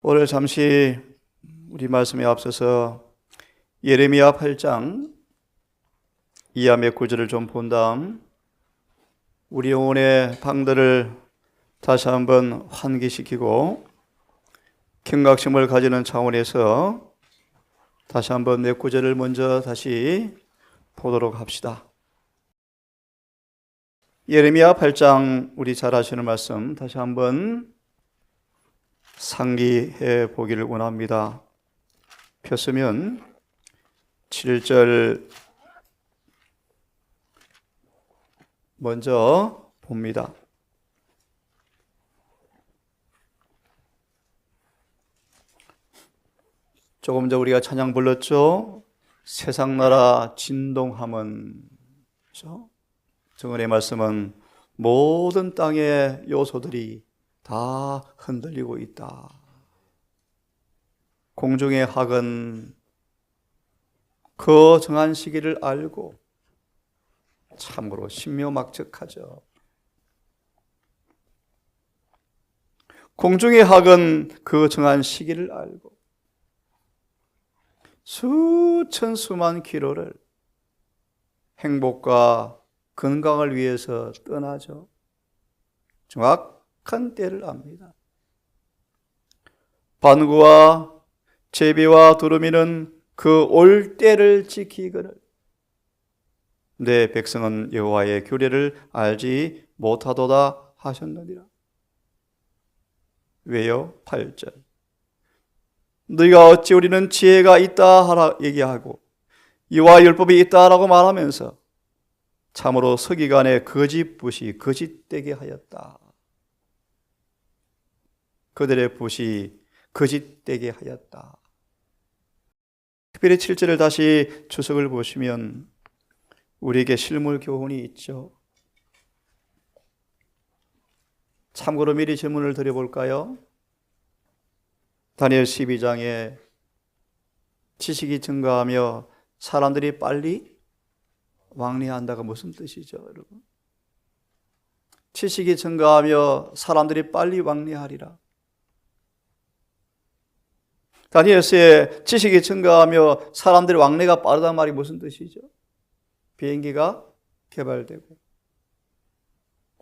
오늘 잠시 우리 말씀에 앞서서 예레미야 8장 2와 몇 구절을 좀 본 다음 우리 영혼의 방들을 다시 한번 환기시키고 경각심을 가지는 차원에서 다시 한번 몇 구절을 먼저 다시 보도록 합시다. 예레미야 8장 우리 잘 아시는 말씀 다시 한번 상기해 보기를 원합니다. 폈으면 7절 먼저 봅니다. 조금 전 우리가 찬양 불렀죠. 세상 나라 진동함은, 그렇죠? 정언의 말씀은 모든 땅의 요소들이 다 흔들리고 있다. 공중의 학은 그 정한 시기를 알고 참으로 신묘막측하죠. 공중의 학은 그 정한 시기를 알고 수천 수만 킬로를 행복과 건강을 위해서 떠나죠. 정확한 때를 압니다. 반구와 제비와 두루미는 그 올 때를 지키거늘 내 백성은 여호와의 규례를 알지 못하도다 하셨느니라. 왜요? 8절 너희가 어찌 우리는 지혜가 있다 하라 얘기하고 여호와 율법이 있다라고 말하면서 참으로 서기관의 거짓 붓이 거짓되게 하였다. 그들의 붓이 거짓되게 하였다. 특별히 7절을 다시 주석을 보시면 우리에게 실물 교훈이 있죠. 참고로 미리 질문을 드려볼까요? 다니엘 12장에 지식이 증가하며 사람들이 빨리 왕래한다가 무슨 뜻이죠, 여러분? 지식이 증가하며 사람들이 빨리 왕래하리라. 다니엘서의 지식이 증가하며 사람들의 왕래가 빠르단 말이 무슨 뜻이죠? 비행기가 개발되고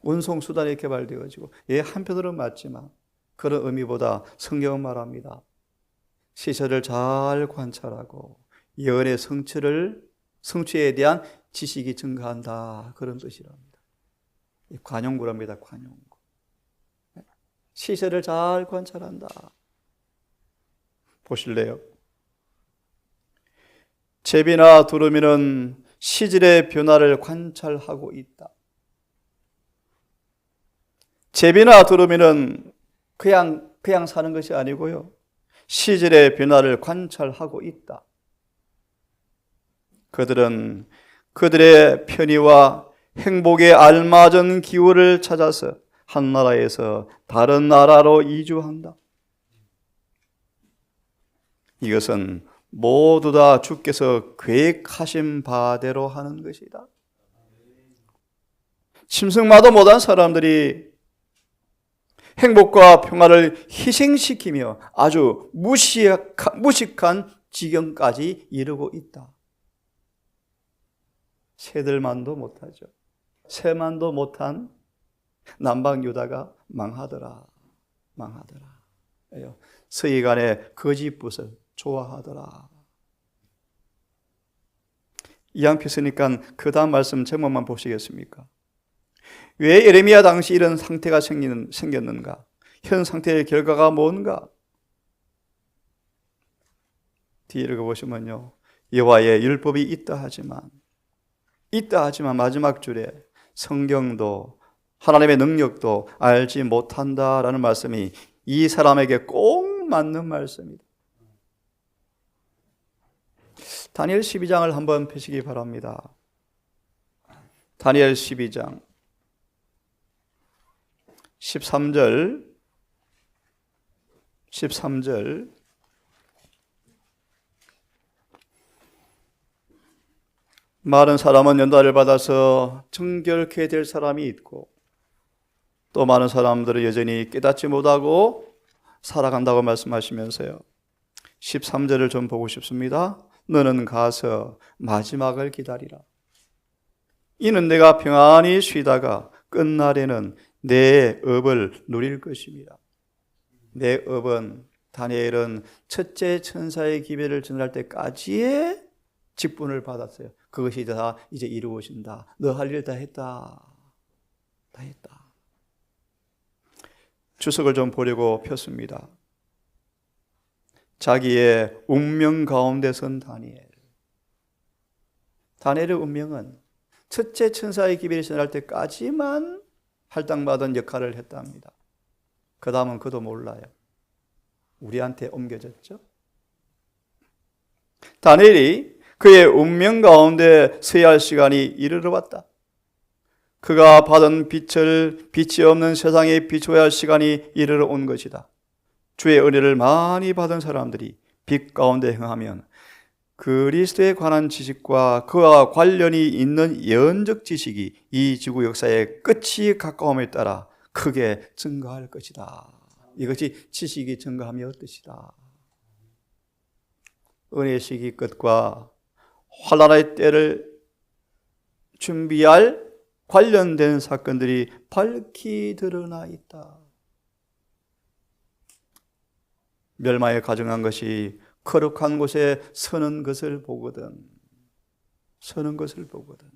운송수단이 개발되어지고 한편으로는 맞지만 그런 의미보다 성경은 말합니다. 시설을 잘 관찰하고 예언의 성취에 대한 지식이 증가한다. 그런 뜻이랍니다. 관용구랍니다. 관용구. 시설을 잘 관찰한다. 보실래요? 제비나 두루미는 시절의 변화를 관찰하고 있다. 제비나 두루미는 그냥 사는 것이 아니고요. 시절의 변화를 관찰하고 있다. 그들은 그들의 편의와 행복에 알맞은 기후를 찾아서 한 나라에서 다른 나라로 이주한다. 이것은 모두 다 주께서 계획하신 바대로 하는 것이다. 짐승마도 못한 사람들이 행복과 평화를 희생시키며 아주 무식한 지경까지 이르고 있다. 새들만도 못하죠. 새만도 못한 남방 유다가 망하더라. 서기관의 거짓붓을 좋아하더라. 이왕 폈으니까 그 다음 말씀 제목만 보시겠습니까? 왜 예레미야 당시 이런 상태가 생겼는가? 현 상태의 결과가 뭔가? 뒤에 읽어보시면요. 여호와의 율법이 있다 하지만 마지막 줄에 성경도 하나님의 능력도 알지 못한다라는 말씀이 이 사람에게 꼭 맞는 말씀이다. 다니엘 12장을 한번 펴시기 바랍니다. 다니엘 12장 13절 많은 사람은 연단을 받아서 정결케 될 사람이 있고 또 많은 사람들은 여전히 깨닫지 못하고 살아간다고 말씀하시면서요. 13절을 좀 보고 싶습니다. 너는 가서 마지막을 기다리라. 이는 내가 평안히 쉬다가 끝날에는 내 업을 누릴 것입니다. 내 업은 다니엘은 첫째 천사의 기별을 전할 때까지의 직분을 받았어요. 그것이 다 이제 이루어진다. 너 할 일 다 했다. 다 했다. 주석을 좀 보려고 폈습니다. 자기의 운명 가운데 선 다니엘. 다니엘의 운명은 첫째 천사의 기별이 전할 때까지만 할당받은 역할을 했답니다. 그 다음은 그도 몰라요. 우리한테 옮겨졌죠. 다니엘이 그의 운명 가운데 서야 할 시간이 이르러 왔다. 그가 받은 빛을 빛이 없는 세상에 비춰야 할 시간이 이르러 온 것이다. 주의 은혜를 많이 받은 사람들이 빛 가운데 행하면 그리스도에 관한 지식과 그와 관련이 있는 예언적 지식이 이 지구 역사의 끝이 가까움에 따라 크게 증가할 것이다. 이것이 지식이 증가함이 어떠시다. 은혜의 시기 끝과 환난의 때를 준비할 관련된 사건들이 밝히 드러나 있다. 멸망에 가증한 것이 거룩한 곳에 서는 것을 보거든. 서는 것을 보거든.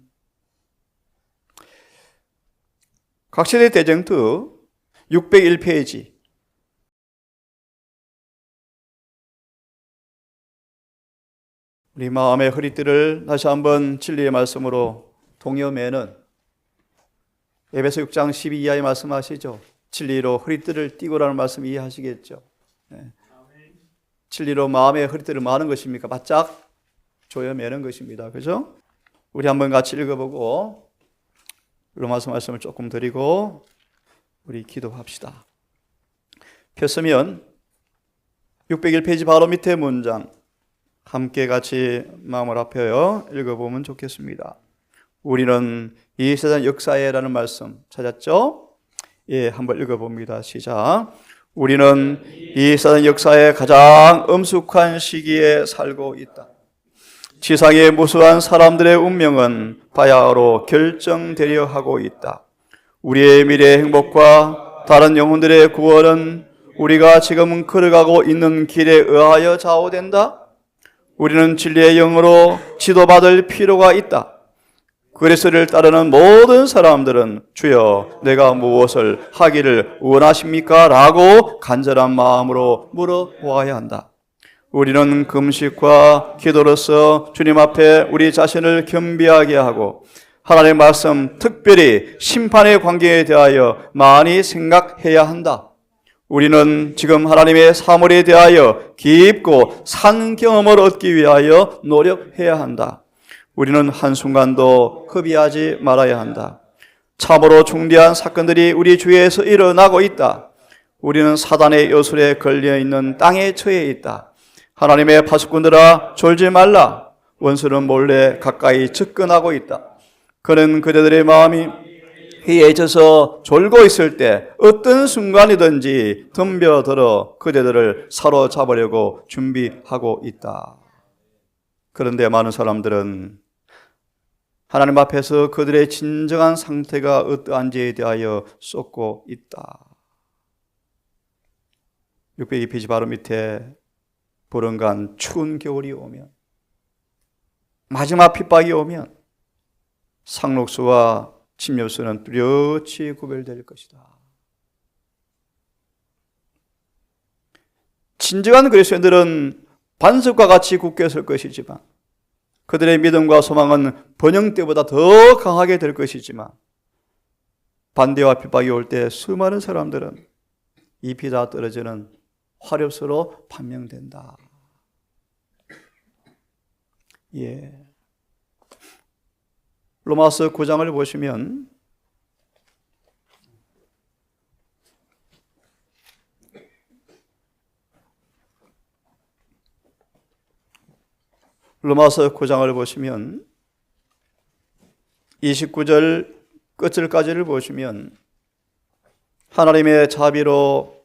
각세대 대쟁투 601페이지. 우리 마음의 허리띠를 다시 한번 진리의 말씀으로 동여매는 에베소 6장 12이하에 말씀하시죠. 진리로 허리띠를 띠고라는 말씀 이해하시겠죠. 네. 진리로 마음의 허리띠를 마는 것입니까? 바짝 조여매는 것입니다. 그죠? 우리 한번 같이 읽어보고 로마서 말씀을 조금 드리고 우리 기도합시다. 폈으면 601페이지 바로 밑에 문장 함께 같이 마음을 합혀요. 읽어보면 좋겠습니다. 우리는 이 세상 역사에라는 말씀 찾았죠? 예, 한번 읽어봅니다. 시작. 우리는 이 세상 역사의 가장 엄숙한 시기에 살고 있다. 지상의 무수한 사람들의 운명은 바야흐로 결정되려 하고 있다. 우리의 미래의 행복과 다른 영혼들의 구원은 우리가 지금 걸어가고 있는 길에 의하여 좌우된다. 우리는 진리의 영으로 지도받을 필요가 있다. 그리스도를 따르는 모든 사람들은 주여 내가 무엇을 하기를 원하십니까? 라고 간절한 마음으로 물어보아야 한다. 우리는 금식과 기도로서 주님 앞에 우리 자신을 겸비하게 하고 하나님의 말씀, 특별히 심판의 관계에 대하여 많이 생각해야 한다. 우리는 지금 하나님의 사물에 대하여 깊고 산 경험을 얻기 위하여 노력해야 한다. 우리는 한순간도 허비하지 말아야 한다. 참으로 중대한 사건들이 우리 주위에서 일어나고 있다. 우리는 사단의 요술에 걸려있는 땅에 처해 있다. 하나님의 파수꾼들아 졸지 말라. 원수는 몰래 가까이 접근하고 있다. 그는 그대들의 마음이 해해져서 졸고 있을 때 어떤 순간이든지 덤벼들어 그대들을 사로잡으려고 준비하고 있다. 그런데 많은 사람들은 하나님 앞에서 그들의 진정한 상태가 어떠한지에 대하여 쏟고 있다. 602페이지 바로 밑에 보름간 추운 겨울이 오면, 마지막 핍박이 오면 상록수와 침엽수는 뚜렷이 구별될 것이다. 진정한 그리스도인들은 반석과 같이 굳게 설 것이지만 그들의 믿음과 소망은 번영 때보다 더 강하게 될 것이지만 반대와 핍박이 올 때 수많은 사람들은 잎이 다 떨어지는 화렵수로 판명된다. 예. 로마서 9장을 보시면 로마서 9장을 보시면 29절 끝절까지를 보시면 하나님의 자비로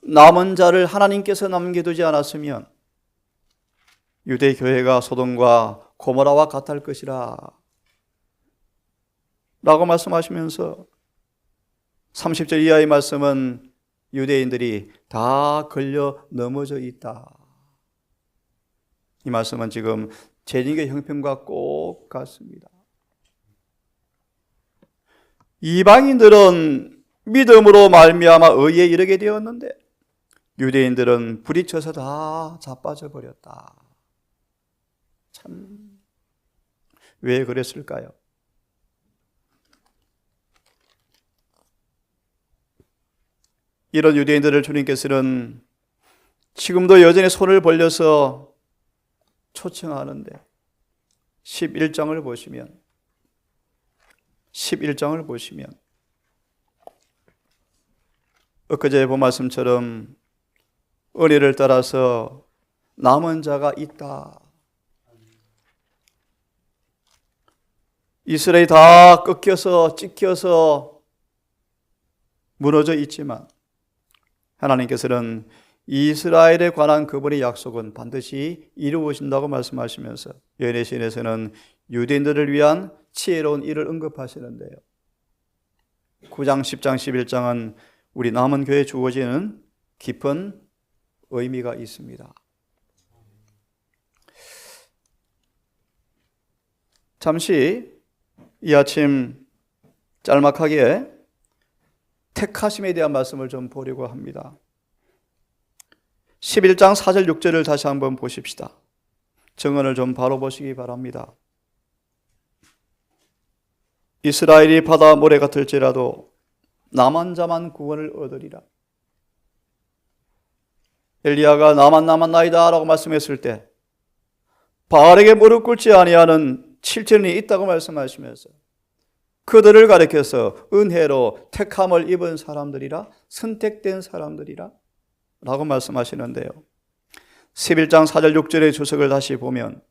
남은 자를 하나님께서 남겨두지 않았으면 유대 교회가 소돔과 고모라와 같을 것이라 라고 말씀하시면서 30절 이하의 말씀은 유대인들이 다 걸려 넘어져 있다. 이 말씀은 지금 재림의 형편과 꼭 같습니다. 이방인들은 믿음으로 말미암아 의에 이르게 되었는데 유대인들은 부딪혀서 다 자빠져 버렸다. 참, 왜 그랬을까요? 이런 유대인들을 주님께서는 지금도 여전히 손을 벌려서 초청하는데 11장을 보시면 엊그제 본 말씀처럼 은혜를 따라서 남은 자가 있다. 이스라엘이 다 꺾여서 찢겨서 무너져 있지만 하나님께서는 이스라엘에 관한 그분의 약속은 반드시 이루어진다고 말씀하시면서 요한계시록에서는 유대인들을 위한 지혜로운 일을 언급하시는데요. 9장, 10장, 11장은 우리 남은 교회에 주어지는 깊은 의미가 있습니다. 잠시 이 아침 짤막하게 택하심에 대한 말씀을 좀 보려고 합니다. 11장 4절 6절을 다시 한번 보십시다. 정언을 좀 바로 보시기 바랍니다. 이스라엘이 바다 모래 같을지라도 남은 자만 구원을 얻으리라. 엘리야가 나만 라고 말씀했을 때 바알에게 무릎 꿇지 아니하는 7천이 있다고 말씀하시면서 그들을 가리켜서 은혜로 택함을 입은 사람들이라, 선택된 사람들이라 라고 말씀하시는데요. 11장 4절 6절의 주석을 다시 보면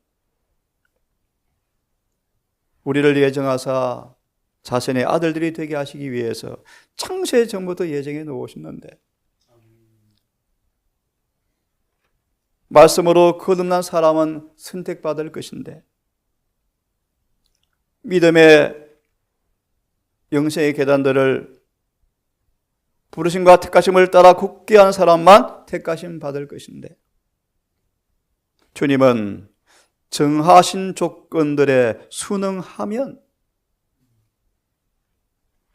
우리를 예정하사 자신의 아들들이 되게 하시기 위해서 창세 전부터 예정해 놓으셨는데 말씀으로 거듭난 사람은 선택받을 것인데 믿음의 영생의 계단들을 부르심과 택하심을 따라 굳게 한 사람만 택하심 받을 것인데 주님은 정하신 조건들에 순응하면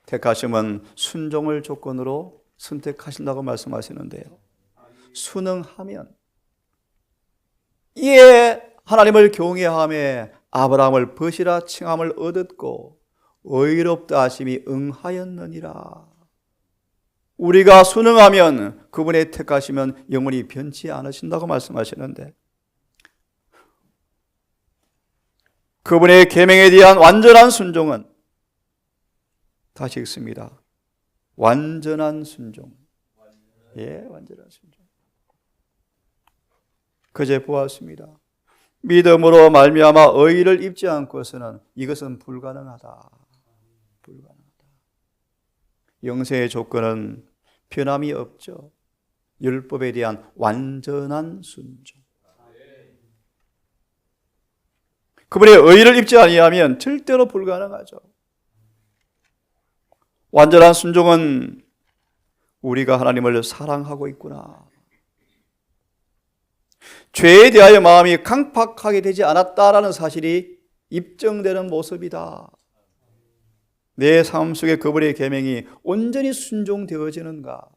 택하심은 순종을 조건으로 선택하신다고 말씀하시는데요. 순응하면 이에 하나님을 경외하며 아브라함을 벗이라 칭함을 얻었고 의롭다 하심이 응하였느니라. 우리가 순응하면 그분의 택하시면 영원히 변치 않으신다고 말씀하시는데 그분의 계명에 대한 완전한 순종은 다시 읽습니다. 완전한 순종. 예, 완전한 순종. 그제 보았습니다. 믿음으로 말미암아 의의를 입지 않고서는 이것은 불가능하다. 영생의 조건은 변함이 없죠. 율법에 대한 완전한 순종. 그분의 의의를 입지 아니하면 절대로 불가능하죠. 완전한 순종은 우리가 하나님을 사랑하고 있구나. 죄에 대하여 마음이 강팍하게 되지 않았다라는 사실이 입증되는 모습이다. 내 삶 속에 그분의 계명이 온전히 순종되어지는가?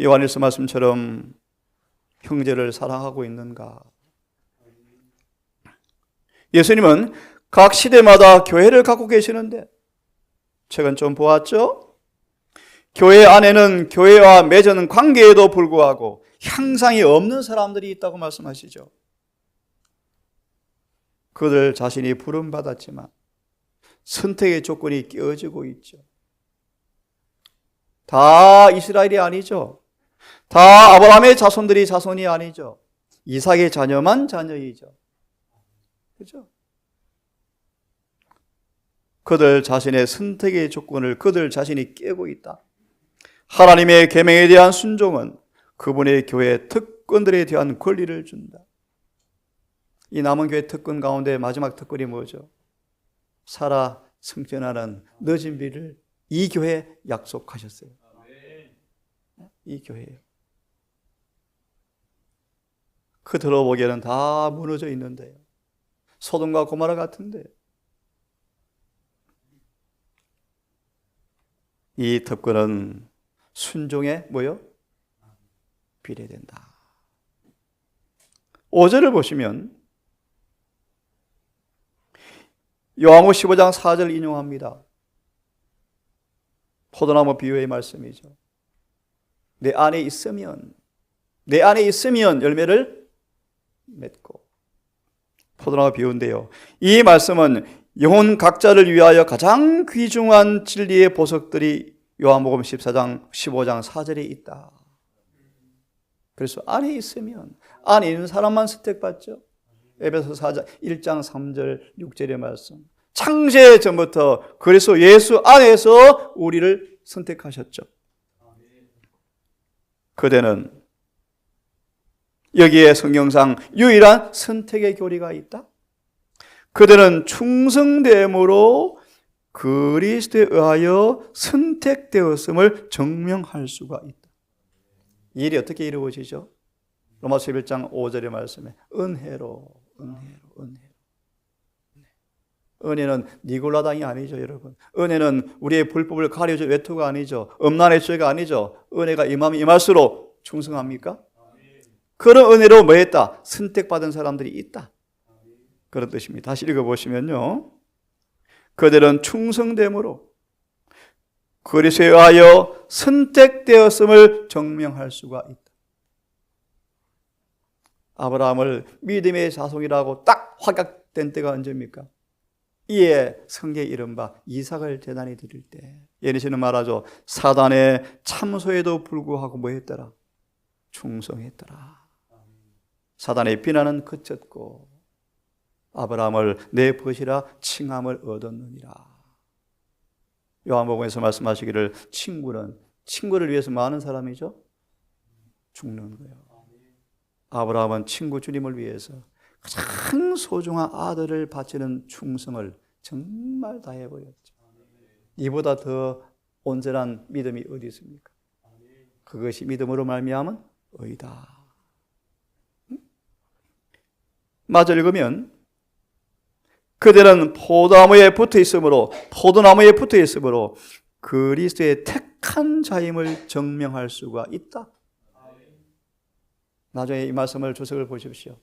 요한일서 말씀처럼 형제를 사랑하고 있는가? 예수님은 각 시대마다 교회를 갖고 계시는데 최근 좀 보았죠? 교회 안에는 교회와 맺은 관계에도 불구하고 향상이 없는 사람들이 있다고 말씀하시죠. 그들 자신이 부름받았지만 선택의 조건이 끼어지고 있죠. 다 이스라엘이 아니죠. 다 아브라함의 자손이 아니죠. 이삭의 자녀만 자녀이죠. 그렇죠? 그들 자신의 선택의 조건을 그들 자신이 깨고 있다. 하나님의 계명에 대한 순종은 그분의 교회 특권들에 대한 권리를 준다. 이 남은 교회 특권 가운데 마지막 특권이 뭐죠? 살아 승천하는 늦은 비를 이 교회에 약속하셨어요. 이 교회에. 그 들어보기에는 다 무너져 있는데요. 소돔과 고모라 같은데 이 특권은 순종에 뭐요? 비례된다. 5절을 보시면 요한복음 15장 4절 인용합니다. 포도나무 비유의 말씀이죠. 내 안에 있으면 열매를 맺고. 포도나무 비유인데요. 이 말씀은 영혼 각자를 위하여 가장 귀중한 진리의 보석들이 요한복음 14장 15장 4절에 있다. 그래서 안에 있으면, 안에 있는 사람만 선택받죠. 에베소 4장 1장 3절 6절의 말씀. 창세 전부터 그리스도 예수 안에서 우리를 선택하셨죠. 그대는 여기에 성경상 유일한 선택의 교리가 있다. 그들은 충성됨으로 그리스도에 의하여 선택되었음을 증명할 수가 있다. 이 일이 어떻게 이루어지죠? 로마서 11장 5절의 말씀에 은혜로. 은혜는 니골라당이 아니죠, 여러분. 은혜는 우리의 불법을 가려줄 외투가 아니죠. 음란의 죄가 아니죠. 은혜가 임하면 임할수록 충성합니까? 그런 은혜로 뭐 했다? 선택받은 사람들이 있다. 그런 뜻입니다. 다시 읽어보시면요. 그들은 충성됨으로 그리스도에 의하여 선택되었음을 증명할 수가 있다. 아브라함을 믿음의 자손이라고 딱 확약된 때가 언제입니까? 이에 성경에 이른바 이삭을 제단에 드릴 때. 예리시는 말하죠. 사단의 참소에도 불구하고 뭐 했더라? 충성했더라. 사단의 비난은 그쳤고 아브라함을 내 벗이라 칭함을 얻었느니라. 요한복음에서 말씀하시기를 친구를 위해서 많은 사람이죠? 죽는 거예요. 아브라함은 친구 주님을 위해서 가장 소중한 아들을 바치는 충성을 정말 다해버렸죠. 이보다 더 온전한 믿음이 어디 있습니까? 그것이 믿음으로 말미암은 의다. 마저 읽으면 그들은 포도나무에 붙어 있으므로 그리스도의 택한 자임을 증명할 수가 있다. 나중에 이 말씀을 주석을 보십시오.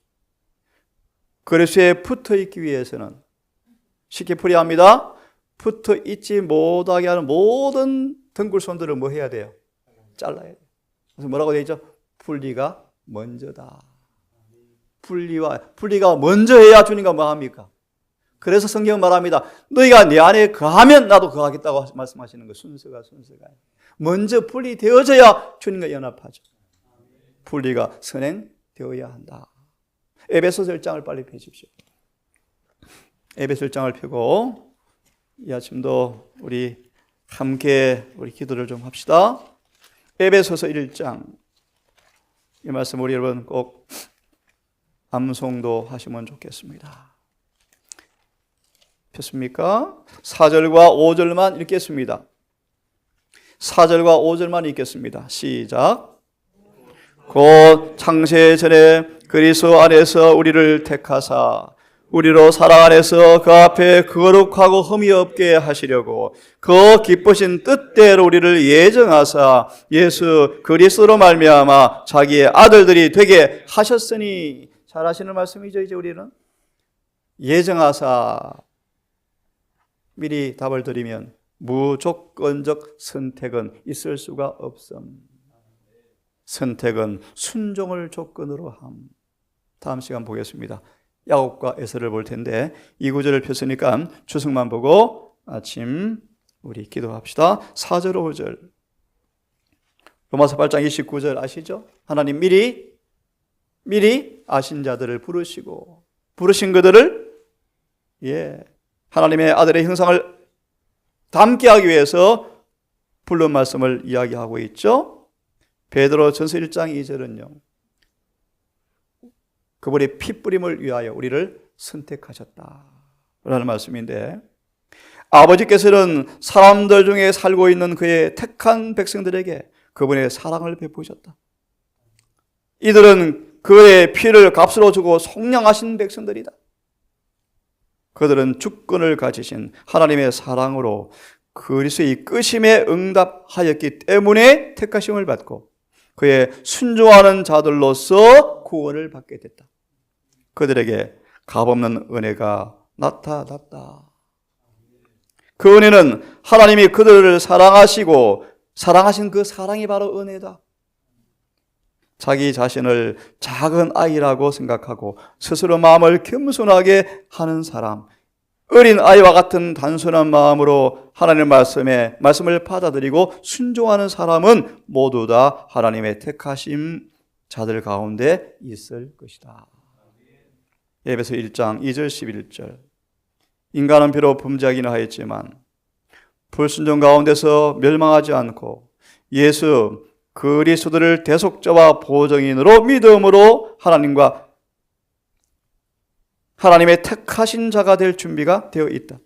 그리스도에 붙어 있기 위해서는 쉽게 풀이합니다. 붙어 있지 못하게 하는 모든 등굴손들을 뭐 해야 돼요? 잘라야 돼요. 그래서 뭐라고 되어 있죠? 분리가 먼저다. 분리가 먼저 해야 주님과 뭐 합니까? 그래서 성경은 말합니다. 너희가 내 안에 거하면 나도 거하겠다고 말씀하시는 거 순서가. 먼저 분리되어져야 주님과 연합하죠. 분리가 선행되어야 한다. 에베소서 1장을 빨리 펴십시오. 에베소 1장을 펴고 이 아침도 우리 함께 우리 기도를 좀 합시다. 에베소서 1장 이 말씀 우리 여러분 꼭 암송도 하시면 좋겠습니다. 폈습니까? 4절과 5절만 읽겠습니다. 4절과 5절만 읽겠습니다. 시작. 곧 창세 전에 그리스도 안에서 우리를 택하사 우리로 사랑 안에서 그 앞에 거룩하고 흠이 없게 하시려고 그 기쁘신 뜻대로 우리를 예정하사 예수 그리스도로 말미암아 자기의 아들들이 되게 하셨으니. 잘 하시는 말씀이죠. 이제 우리는 예정하사 미리 답을 드리면 무조건적 선택은 있을 수가 없음. 선택은 순종을 조건으로 함. 다음 시간 보겠습니다. 야곱과 에서를 볼 텐데 이 구절을 폈으니까 주석만 보고 아침 우리 기도합시다. 4절 5절 로마서 8장 29절 아시죠? 하나님 미리 아신 자들을 부르신 그들을 하나님의 아들의 형상을 담게 하기 위해서 부른 말씀을 이야기하고 있죠. 베드로전서 1장 2절은요. 그분의 피뿌림을 위하여 우리를 선택하셨다 라는 말씀인데, 아버지께서는 사람들 중에 살고 있는 그의 택한 백성들에게 그분의 사랑을 베푸셨다. 이들은 그의 피를 값으로 주고 속량하신 백성들이다. 그들은 주권을 가지신 하나님의 사랑으로 그리스도의 끄심에 응답하였기 때문에 택하심을 받고 그의 순종하는 자들로서 구원을 받게 됐다. 그들에게 값없는 은혜가 나타났다. 그 은혜는 하나님이 그들을 사랑하시고 사랑하신 그 사랑이 바로 은혜다. 자기 자신을 작은 아이라고 생각하고 스스로 마음을 겸손하게 하는 사람, 어린 아이와 같은 단순한 마음으로 하나님의 말씀을 받아들이고 순종하는 사람은 모두 다 하나님의 택하심 자들 가운데 있을 것이다. 에베소 1장 2절 11절. 인간은 비록 범죄하기는 하였지만 불순종 가운데서 멸망하지 않고 예수 그리스도를 대속자와 보증인으로 믿음으로 하나님의 택하신 자가 될 준비가 되어 있다.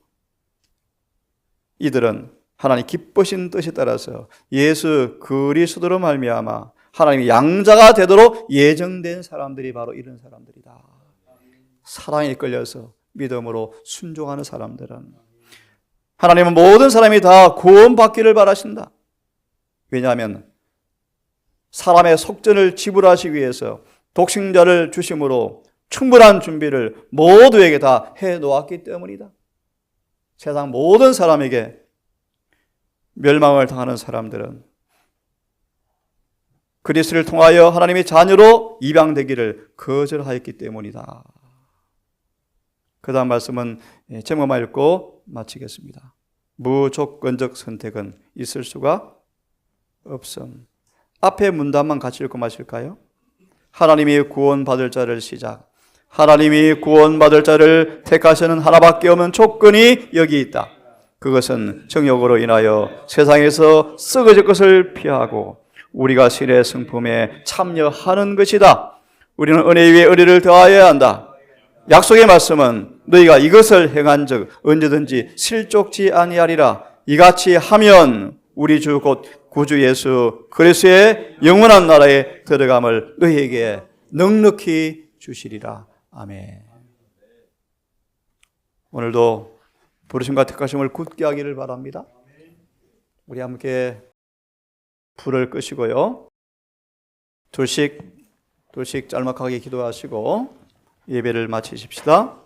이들은 하나님 기쁘신 뜻에 따라서 예수 그리스도로 말미암아 하나님의 양자가 되도록 예정된 사람들이 바로 이런 사람들이다. 사랑에 끌려서 믿음으로 순종하는 사람들은 하나님은 모든 사람이 다 구원받기를 바라신다. 왜냐하면 사람의 속전을 지불하시기 위해서 독생자를 주심으로 충분한 준비를 모두에게 다 해놓았기 때문이다. 세상 모든 사람에게 멸망을 당하는 사람들은 그리스도를 통하여 하나님의 자녀로 입양되기를 거절하였기 때문이다. 그 다음 말씀은 제목만 읽고 마치겠습니다. 무조건적 선택은 있을 수가 없음. 앞에 문단만 같이 읽고 마실까요? 하나님이 구원받을 자를 시작. 하나님이 구원받을 자를 택하시는 하나밖에 없는 조건이 여기 있다. 그것은 정욕으로 인하여 세상에서 썩어질 것을 피하고 우리가 신의 성품에 참여하는 것이다. 우리는 은혜 위에 은혜를 더하여야 한다. 약속의 말씀은 너희가 이것을 행한 적 언제든지 실족지 아니하리라. 이같이 하면 우리 주 곧 구주 예수 그리스도의 영원한 나라에 들어감을 너희에게 넉넉히 주시리라. 아멘. 오늘도 부르심과 택하심을 굳게 하기를 바랍니다. 우리 함께 불을 끄시고요. 둘씩 짤막하게 기도하시고 예배를 마치십시다.